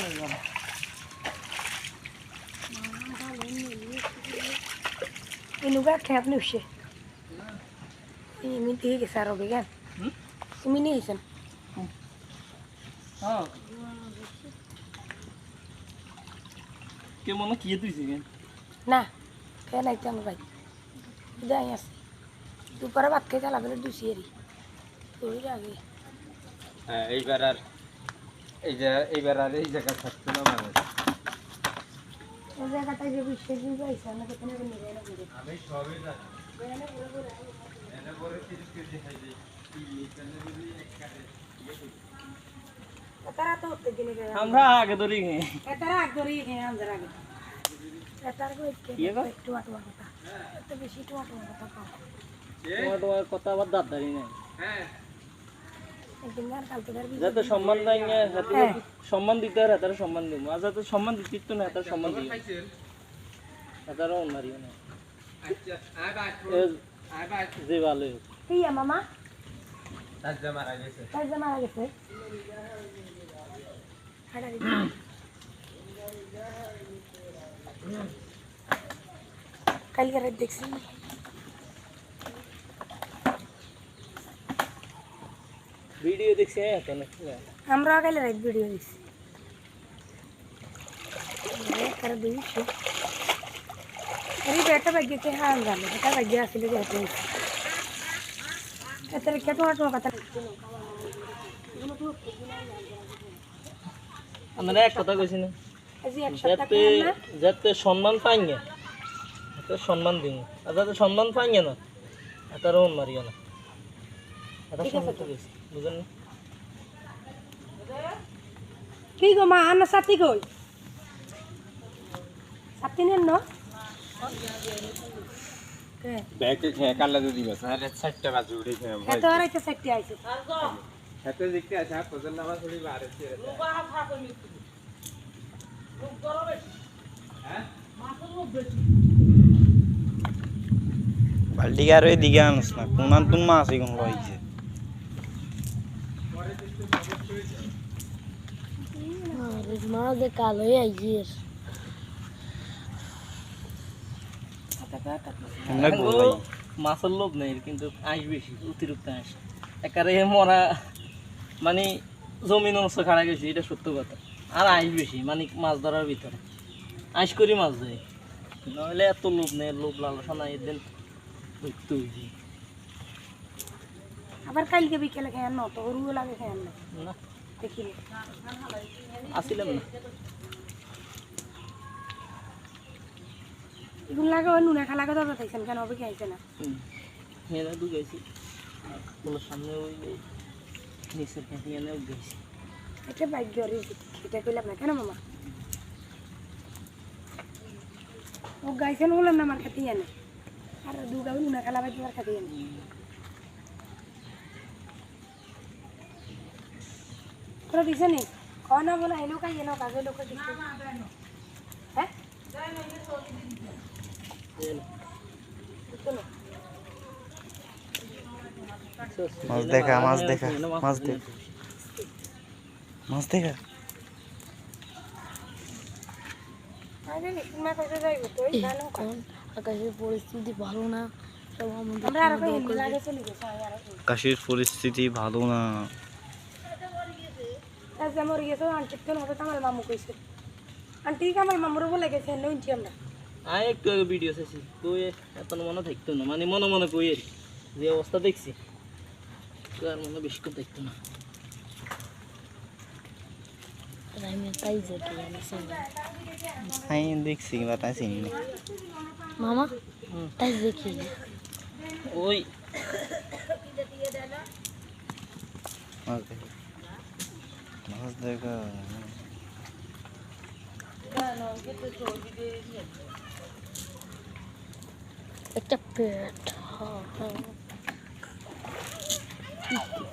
Ini gak kayak apa sih? Ini tiga kisah robi kan? Ini nih sen. Oh. Kemana kia tu sih kan? Nah, kayak naik tangga baik. Udah ya sih. Tu para bak kita lah beli dusiri. Tu lagi. এইবার আর এই জায়গা থাকতো না মানুষ এই জায়গাটা যে বিশ্বের দিন যাইছে না কেন কেন নিয়ে না ঘুরে আমি সবই জানি এনে পরে 30 কেজি খাই দিই এখানে যদি এক কাটে তারা তো উঠতে দিনে গেল আমরা আগে ধরি গে তারা আগে ধরি গে আমরা আগে তার কো একটু আটো কথা এত বেশি টমাটো কথা পাও টমাটো কথা আবার দাদারি নাই হ্যাঁ একদিনকার কালকে ধরবি যাতে সম্মান নাই হাতে সম্মান দিতে আর তার সম্মান দিব আজ তো সম্মান দিতে তো না তার সম্মান দিই তার অন্যারিও না আচ্ছা আই বাই যে ভালো কি মামা তাজা মারা গেছে হাড়ারি কালকে রাত দেখছি ভিডিও দেখছে তো না আমরা কালকে রাত ভিডিও দেখছি कर दिवशी अरे बेटा बग्गे के हाल झाले बेटा बग्गे असले जे होते तर केटो वाटो का আমরা এক কথা কইছি না আজি এক সপ্তাহ না যাতে সম্মান পাই না এত সম্মান দিন আর যাতে সম্মান পাই না তার ওন মারিও না এটা সম্মান কইছি বুঝেন না কি গো মা আনা সাথী কই সাথী নেন না কে ব্যাকে খেয়ে কাল্লা যদি বাস আরে 60টা বাজে উঠে খেয়ে এত আর একটা সাথী আইছে হাতে দেখতে আছে ফজর নামাজ পড়ি বারে ছেড়ে লোক আহা ফাঁক মিস্ত্রি লোক বড় বেশি হ্যাঁ মাছের লোক বেশি বালটি আর ওই দিকে আনছ না কোনান তুম মাছ এখন লইছে মাছ দে কালো হয়ে আইছিস আমরা গোলাই মাছের লোভ নেই কিন্তু আইস বেশি অতিরিক্ত আইস একারে মরা মানে জমিন অংশ খাড়া গেছে এটা সত্য কথা আর আইস বেশি মানে মাছ ধরার ভিতরে আইস করি মাছ ধরে নইলে এত লোভ নেই লোভ লালসা নাই এদিন ধরতে হয়েছে আবার কালকে বিকেলে খেয়ে আনো তো গরু লাগে খেয়ে আনলে না দেখিনি আসিলাম না এগুলো লাগে ওই নুনে খালাকে তো থাকছেন কেন হবে কি আইছে না মেয়েরা দু গেছি কোনো সামনে ওই নিচের কাছে এনেও গেছি এটা ভাগ্য এটা কইলাম না কেন মামা ও গাইছেন বললাম না আমার খাতি আনে আর দু গাবি নুনে খালা ভাই তোমার খাতি আনে করে দিছে নি কনা বলা এলো কাই এনো কাজে লোক দিছে হ্যাঁ মাছ দেখা মাছ দেখা মাছ দেখা মাছ দেখা আরে মা কইতে যাইব তুই জানো কোন আকাশের পরিস্থিতি ভালো না সব আমরা আর কই লাগে চলে গেছে আর আকাশের পরিস্থিতি ভালো না আজ আমার গেছে আন্টি কেন হবে কামাল মামু কইছে আন্টি কামাল মামুর বলে গেছে নইছি আমরা আয় একটু আগে ভিডিও চাইছি কই এত মনে থাকতো না মানে মনে মনে কই আর যে অবস্থা দেখছি আর মনে বেশি করে থাকতো না আমি তাই যেতে আমি দেখছি বাট আমি চিনি না মামা তাই দেখি ওই মাছ দেখা মাছ দেখা একটা পেট হ্যাঁ